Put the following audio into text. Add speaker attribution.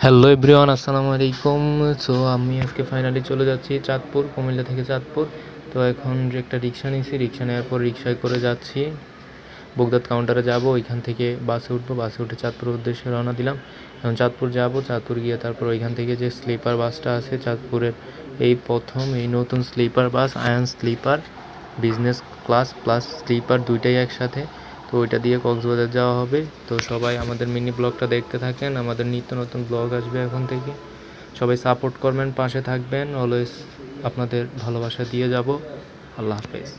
Speaker 1: Hello everyone, আসসালামু আলাইকুম। So আমি আজকে ফাইনালি চলে যাচ্ছি চাঁদপুর, কুমিল্লা থেকে চাঁদপুর। তো এখন যে একটা রিক্সা নিয়েছি, রিক্সা নেওয়ার পর রিক্সায় করে যাচ্ছি বগদাদ কাউন্টারে যাব। ওইখান থেকে বাসে উঠবো, বাসে উঠে চাঁদপুরের উদ্দেশ্যে রওনা দিলাম। এখন চাঁদপুর যাব, চাঁদপুর গিয়ে তারপর ওইখান থেকে যে স্লিপার বাসটা আছে চাঁদপুরের, এই প্রথম এই নতুন sleeper bus, Ayan sleeper business class plus sleeper দুইটাই একসাথে। তো ওইটা দিয়ে কক্সবাজার যাওয়া হবে। তো সবাই আমাদের মিনি ব্লগটা দেখতে থাকেন, আমাদের নিত্য নতুন ব্লগ আসবে এখন থেকে। সবাই সাপোর্ট করবেন, পাশে থাকবেন, অলওয়েজ আপনাদের ভালোবাসা দিয়ে যাব। আল্লাহ হাফেজ।